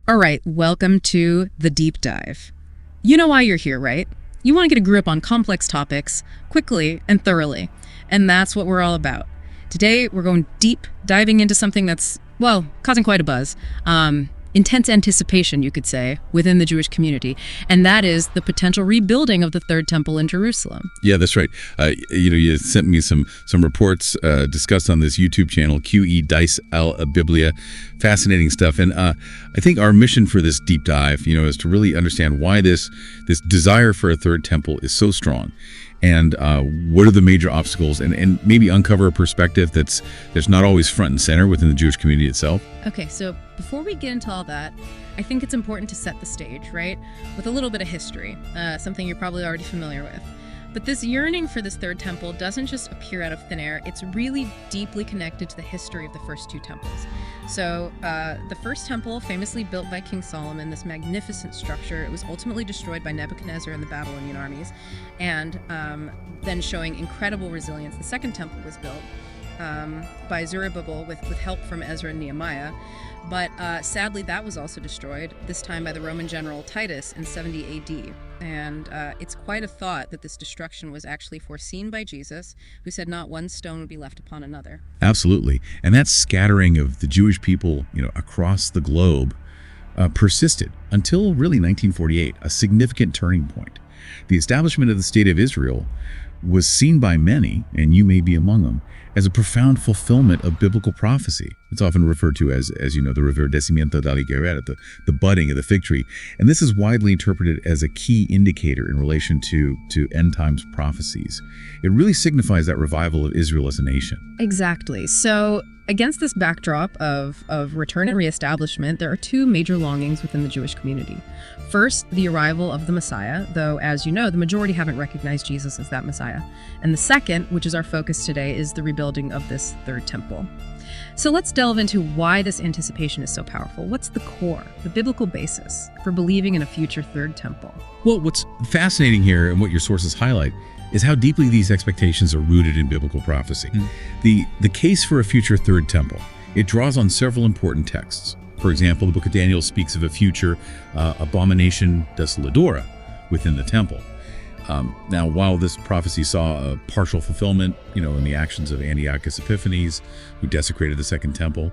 All right, welcome to The Deep Dive. You know why you're here, right? You want to get a grip on complex topics quickly and thoroughly, and that's what we're all about. Today, we're going deep, diving into something that's, well, causing quite a buzz. Intense anticipation, you could say, within the Jewish community, and that is the potential rebuilding of the Third Temple in Jerusalem. Yeah, that's right. You sent me some reports discussed on this YouTube channel, QE Dice al Biblia. Fascinating stuff. And I think our mission for this deep dive, is to really understand why this desire for a third temple is so strong. And what are the major obstacles, and maybe uncover a perspective that's not always front and center within the Jewish community itself. Okay, so before we get into all that, I think it's important to set the stage, right? With a little bit of history, something you're probably already familiar with. But this yearning for this third temple doesn't just appear out of thin air. It's really deeply connected to the history of the first two temples. So the first temple, famously built by King Solomon, this magnificent structure, it was ultimately destroyed by Nebuchadnezzar and the Babylonian armies. And then showing incredible resilience, the second temple was built by Zerubbabel with help from Ezra and Nehemiah. But sadly, that was also destroyed, this time by the Roman general Titus in 70 AD. And it's quite a thought that this destruction was actually foreseen by Jesus, who said not one stone would be left upon another. Absolutely. And that scattering of the Jewish people, across the globe persisted until really 1948, a significant turning point. The establishment of the State of Israel was seen by many, and you may be among them, as a profound fulfillment of biblical prophecy. It's often referred to as the reverdecimiento de la higuera, the budding of the fig tree. And this is widely interpreted as a key indicator in relation to end times prophecies. It really signifies that revival of Israel as a nation. Exactly. So against this backdrop of return and reestablishment, there are two major longings within the Jewish community. First, the arrival of the Messiah, though, as you know, the majority haven't recognized Jesus as that Messiah. And the second, which is our focus today, is the rebuilding of this third temple. So let's delve into why this anticipation is so powerful. What's the core, the biblical basis for believing in a future third temple? Well, what's fascinating here, and what your sources highlight, is how deeply these expectations are rooted in biblical prophecy. The case for a future third temple, it draws on several important texts. For example, the book of Daniel speaks of a future abomination desoladora within the temple. Now, while this prophecy saw a partial fulfillment, in the actions of Antiochus Epiphanes, who desecrated the second temple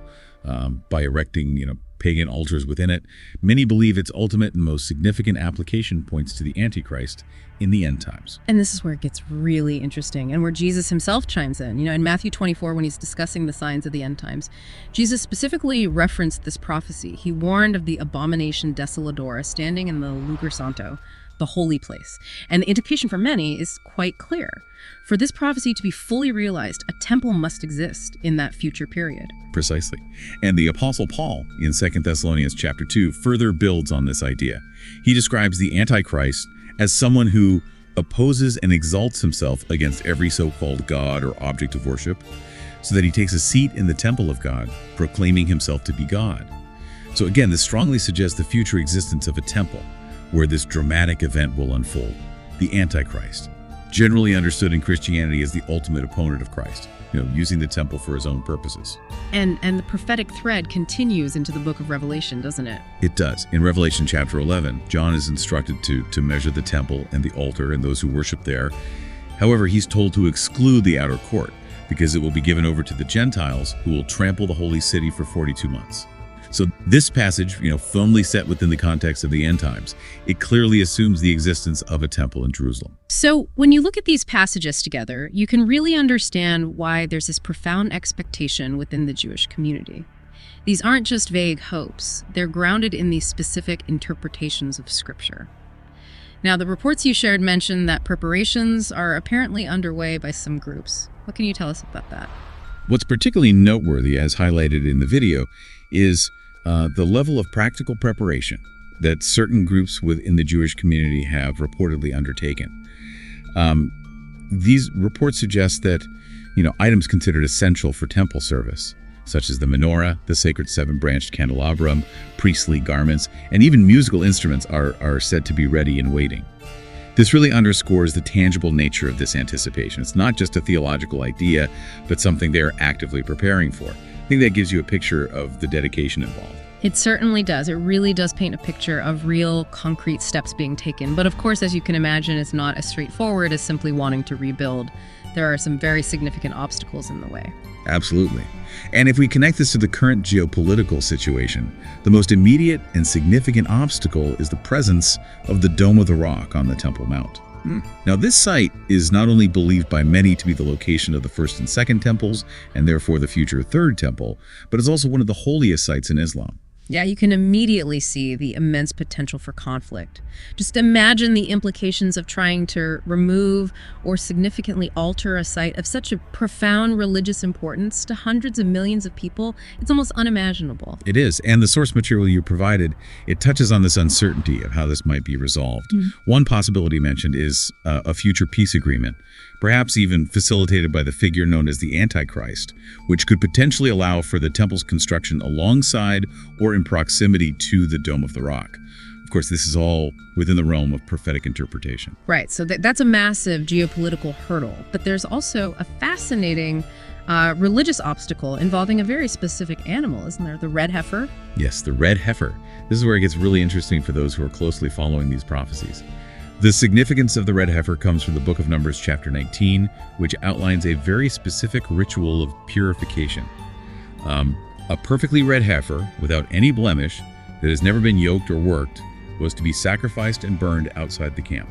by erecting, pagan altars within it, many believe its ultimate and most significant application points to the Antichrist in the end times. And this is where it gets really interesting, and where Jesus himself chimes in. In Matthew 24, when he's discussing the signs of the end times, Jesus specifically referenced this prophecy. He warned of the abomination desoladora standing in the Lugar Santo, the holy place. And the indication for many is quite clear. For this prophecy to be fully realized, a temple must exist in that future period. Precisely. And the Apostle Paul in 2 Thessalonians chapter 2 further builds on this idea. He describes the Antichrist as someone who opposes and exalts himself against every so-called God or object of worship, so that he takes a seat in the temple of God, proclaiming himself to be God. So again, this strongly suggests the future existence of a temple where this dramatic event will unfold, the Antichrist, generally understood in Christianity as the ultimate opponent of Christ, using the temple for his own purposes. And the prophetic thread continues into the book of Revelation, doesn't it? It does. In Revelation chapter 11, John is instructed to measure the temple and the altar and those who worship there. However, he's told to exclude the outer court, because it will be given over to the Gentiles, who will trample the holy city for 42 months. So this passage, firmly set within the context of the end times, it clearly assumes the existence of a temple in Jerusalem. So when you look at these passages together, you can really understand why there's this profound expectation within the Jewish community. These aren't just vague hopes. They're grounded in these specific interpretations of Scripture. Now, the reports you shared mention that preparations are apparently underway by some groups. What can you tell us about that? What's particularly noteworthy, as highlighted in the video, is the level of practical preparation that certain groups within the Jewish community have reportedly undertaken. These reports suggest that, items considered essential for temple service, such as the menorah, the sacred seven-branched candelabrum, priestly garments, and even musical instruments are said to be ready and waiting. This really underscores the tangible nature of this anticipation. It's not just a theological idea, but something they're actively preparing for. I think that gives you a picture of the dedication involved. It certainly does. It really does paint a picture of real, concrete steps being taken. But of course, as you can imagine, it's not as straightforward as simply wanting to rebuild. There are some very significant obstacles in the way. Absolutely. And if we connect this to the current geopolitical situation, the most immediate and significant obstacle is the presence of the Dome of the Rock on the Temple Mount. Now, this site is not only believed by many to be the location of the first and second temples, and therefore the future third temple, but is also one of the holiest sites in Islam. Yeah, you can immediately see the immense potential for conflict. Just imagine the implications of trying to remove or significantly alter a site of such a profound religious importance to hundreds of millions of people. It's almost unimaginable. It is, and the source material you provided, it touches on this uncertainty of how this might be resolved. One possibility mentioned is a future peace agreement, perhaps even facilitated by the figure known as the Antichrist, which could potentially allow for the temple's construction alongside or in proximity to the Dome of the Rock. Of course, this is all within the realm of prophetic interpretation. Right, so that's a massive geopolitical hurdle, but there's also a fascinating religious obstacle involving a very specific animal, isn't there? The red heifer? Yes, the red heifer. This is where it gets really interesting for those who are closely following these prophecies. The significance of the red heifer comes from the book of Numbers chapter 19, which outlines a very specific ritual of purification. A perfectly red heifer, without any blemish, that has never been yoked or worked, was to be sacrificed and burned outside the camp.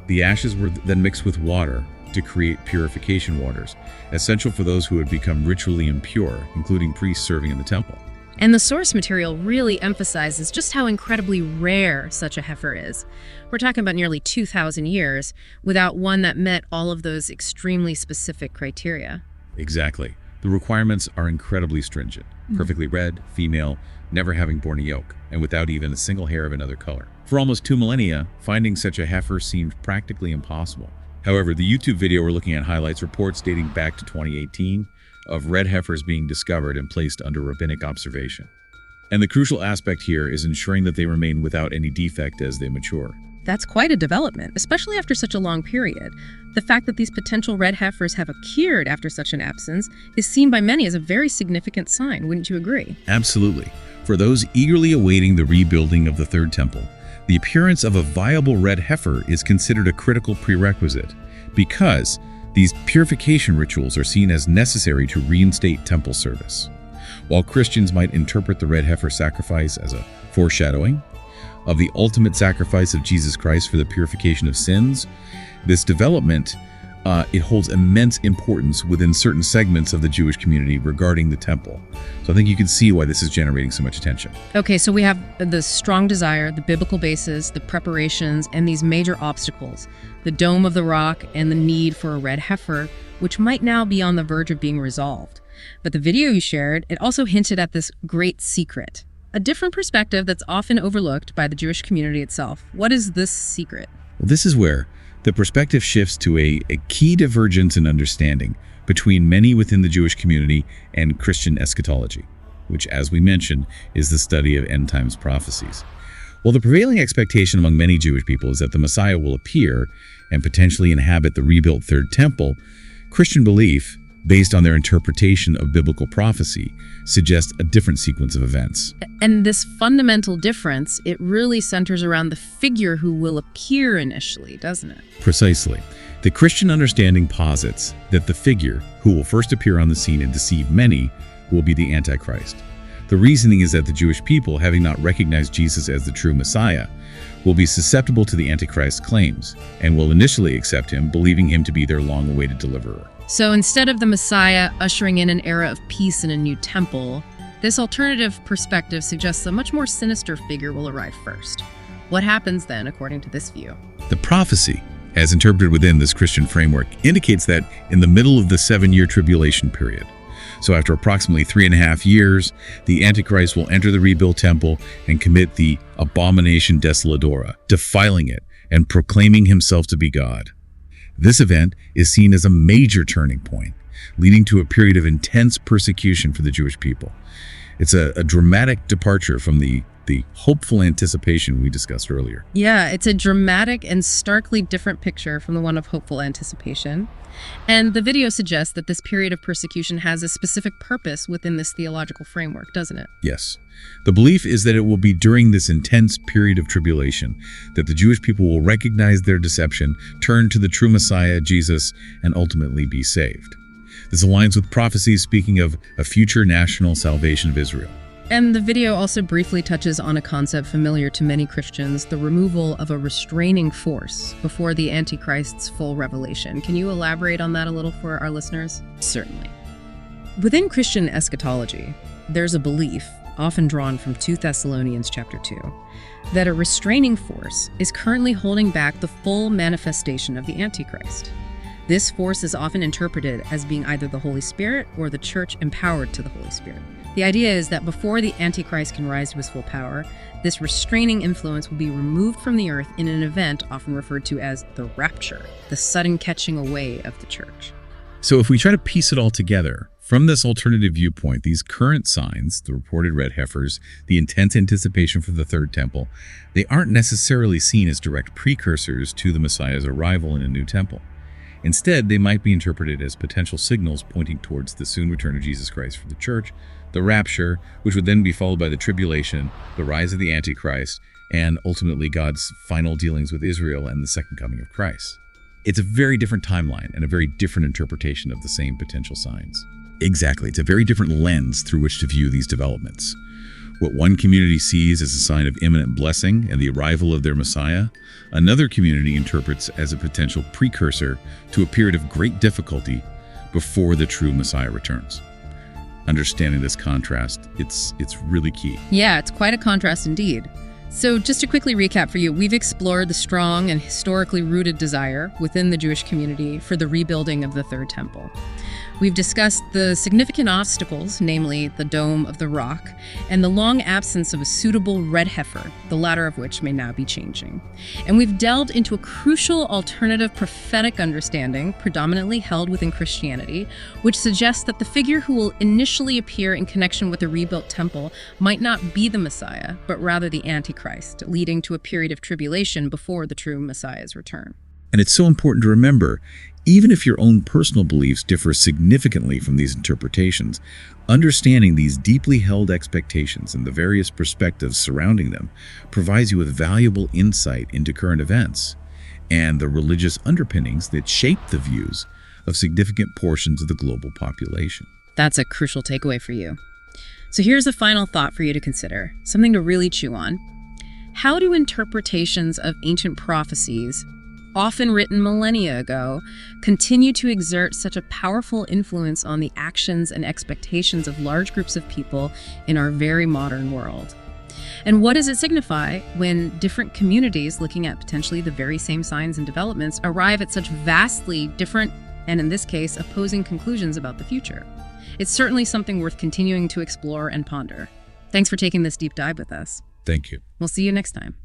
The ashes were then mixed with water to create purification waters, essential for those who had become ritually impure, including priests serving in the temple. And the source material really emphasizes just how incredibly rare such a heifer is. We're talking about nearly 2,000 years without one that met all of those extremely specific criteria. Exactly. The requirements are incredibly stringent. Perfectly red, female, never having borne a yoke, and without even a single hair of another color. For almost 2 millennia, finding such a heifer seemed practically impossible. However, the YouTube video we're looking at highlights reports dating back to 2018 of red heifers being discovered and placed under rabbinic observation. And the crucial aspect here is ensuring that they remain without any defect as they mature. That's quite a development, especially after such a long period. The fact that these potential red heifers have appeared after such an absence is seen by many as a very significant sign, wouldn't you agree? Absolutely. For those eagerly awaiting the rebuilding of the Third Temple, the appearance of a viable red heifer is considered a critical prerequisite because these purification rituals are seen as necessary to reinstate temple service. While Christians might interpret the red heifer sacrifice as a foreshadowing of the ultimate sacrifice of Jesus Christ for the purification of sins, this development it holds immense importance within certain segments of the Jewish community regarding the temple. So I think you can see why this is generating so much attention. Okay, so we have the strong desire, the biblical basis, the preparations, and these major obstacles, the Dome of the Rock and the need for a red heifer, which might now be on the verge of being resolved. But the video you shared, it also hinted at this great secret, a different perspective that's often overlooked by the Jewish community itself. What is this secret? Well, this is where the perspective shifts to a key divergence in understanding between many within the Jewish community and Christian eschatology, which, as we mentioned, is the study of end times prophecies. While the prevailing expectation among many Jewish people is that the Messiah will appear and potentially inhabit the rebuilt Third Temple, Christian belief, based on their interpretation of biblical prophecy, suggests a different sequence of events. And this fundamental difference, it really centers around the figure who will appear initially, doesn't it? Precisely. The Christian understanding posits that the figure who will first appear on the scene and deceive many will be the Antichrist. The reasoning is that the Jewish people, having not recognized Jesus as the true Messiah, will be susceptible to the Antichrist's claims and will initially accept him, believing him to be their long-awaited deliverer. So instead of the Messiah ushering in an era of peace and a new temple, this alternative perspective suggests a much more sinister figure will arrive first. What happens then, according to this view? The prophecy, as interpreted within this Christian framework, indicates that in the middle of the 7-year tribulation period, so after approximately 3.5 years, the Antichrist will enter the rebuilt temple and commit the abomination desoladora, defiling it and proclaiming himself to be God. This event is seen as a major turning point, leading to a period of intense persecution for the Jewish people. It's a dramatic departure from the the hopeful anticipation we discussed earlier. Yeah, it's a dramatic and starkly different picture from the one of hopeful anticipation. And the video suggests that this period of persecution has a specific purpose within this theological framework, doesn't it? Yes. The belief is that it will be during this intense period of tribulation that the Jewish people will recognize their deception, turn to the true Messiah, Jesus, and ultimately be saved. This aligns with prophecies speaking of a future national salvation of Israel. And the video also briefly touches on a concept familiar to many Christians, the removal of a restraining force before the Antichrist's full revelation. Can you elaborate on that a little for our listeners? Certainly. Within Christian eschatology, there's a belief, often drawn from 2 Thessalonians chapter 2, that a restraining force is currently holding back the full manifestation of the Antichrist. This force is often interpreted as being either the Holy Spirit or the church empowered to the Holy Spirit. The idea is that before the Antichrist can rise to his full power, this restraining influence will be removed from the earth in an event often referred to as the rapture, the sudden catching away of the church. So if we try to piece it all together, from this alternative viewpoint, these current signs, the reported red heifers, the intense anticipation for the third temple, they aren't necessarily seen as direct precursors to the Messiah's arrival in a new temple. Instead, they might be interpreted as potential signals pointing towards the soon return of Jesus Christ for the church, the rapture, which would then be followed by the tribulation, the rise of the Antichrist, and ultimately God's final dealings with Israel and the second coming of Christ. It's a very different timeline and a very different interpretation of the same potential signs. Exactly, it's a very different lens through which to view these developments. What one community sees as a sign of imminent blessing and the arrival of their Messiah, another community interprets as a potential precursor to a period of great difficulty before the true Messiah returns. Understanding this contrast, it's really key. Yeah, it's quite a contrast indeed. So just to quickly recap for you, we've explored the strong and historically rooted desire within the Jewish community for the rebuilding of the Third Temple. We've discussed the significant obstacles, namely the Dome of the Rock, and the long absence of a suitable red heifer, the latter of which may now be changing. And we've delved into a crucial alternative prophetic understanding, predominantly held within Christianity, which suggests that the figure who will initially appear in connection with the rebuilt temple might not be the Messiah, but rather the Antichrist, leading to a period of tribulation before the true Messiah's return. And it's so important to remember, even if your own personal beliefs differ significantly from these interpretations, understanding these deeply held expectations and the various perspectives surrounding them provides you with valuable insight into current events and the religious underpinnings that shape the views of significant portions of the global population. That's a crucial takeaway for you. So here's a final thought for you to consider, something to really chew on. How do interpretations of ancient prophecies, often written millennia ago, continue to exert such a powerful influence on the actions and expectations of large groups of people in our very modern world? And what does it signify when different communities looking at potentially the very same signs and developments arrive at such vastly different, and in this case, opposing conclusions about the future? It's certainly something worth continuing to explore and ponder. Thanks for taking this deep dive with us. Thank you. We'll see you next time.